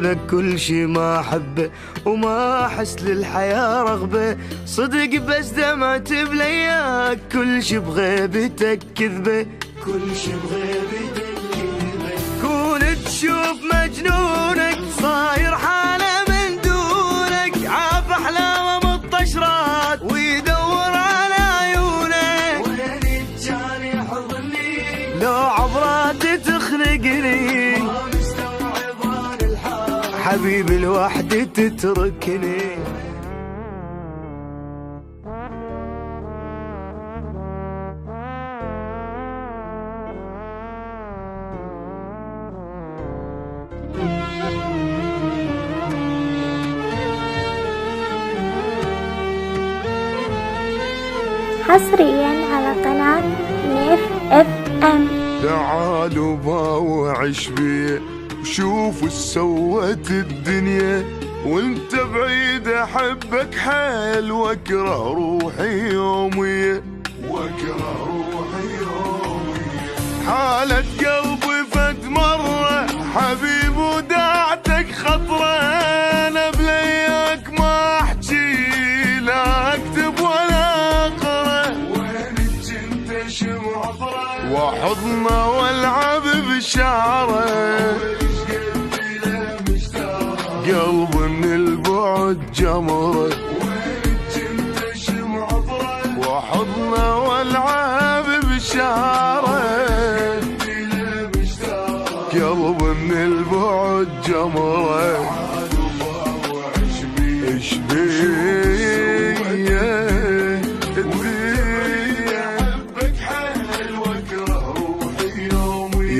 بدونك كل شي ما أحبه وما أحس للحياة رغبة. صدق بس دمعت بلياك كل شي بغيبتك كذبة، كل شي بغيبتك كذبة. كون تشوف مجنونك صاير حالة من دونك، عاف أحلامه مطشرات ويدور على عيونك. وين جاني حضني لو عبراتي تخنقني، ما مستوعب عن الحال حبيبي لوحدي تتركني. حصريا على قناة نيف اف ام. تعالوا باوعش بيه وشوفوا سوت الدنيا، وانت بعيد احبك حيل واكره روحي يومية، واكره روحي يومية. حالة قلبي فد مرة حبيب وداعتك خطرة، انا بلياك ما احكي لا اكتب ولا اقرا. وين انت شمع عطرة وحضنه والعب بشعره، قلب من البعد جمره. وين انت شمع عطرة وحضنه والعب بشعره، قلب من البعد جمره. ايش بيه احبك حيل واكره روحي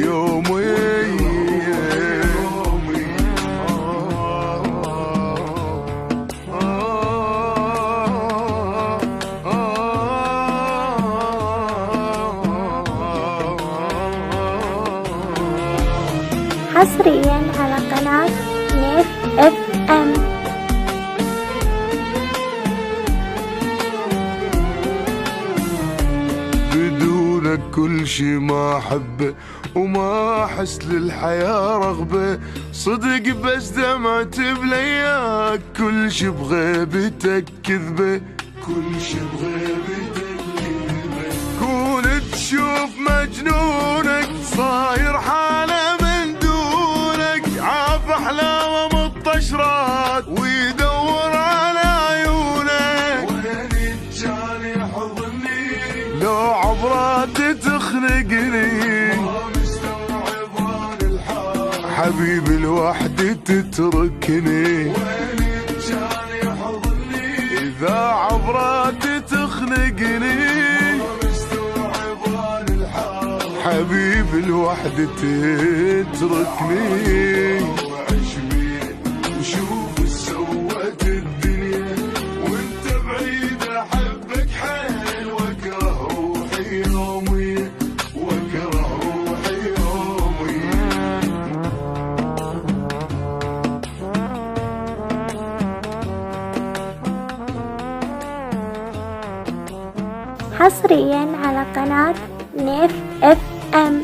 يومي. حصريا على قناة نيف اف ام. بدونك كل شي ما أحبه وما أحس للحياة رغبة. صدق بس دمعت بلياك كل شي بغيبتك كذبة، كل شي بغيبتك كذبة. كون تشوف مجنونك صاير حالة من دونك، عاف أحلامه مطشرات ويدور على عيونك. وين جاني حضني لو عبراتي تخنقني، ما مستوعب عن الحال حبيبي لوحدي تتركني. وين جاني حضني إذا عبراتي تخنقني، ما مستوعب عن الحال حبيبي لوحدي تتركني. وعيش بيه وشوف سوت الدنيا، وانت بعيد احبك حيل واكره روحي يومي، واكره روحي يومي. حصريا على قناة نيف اف ام.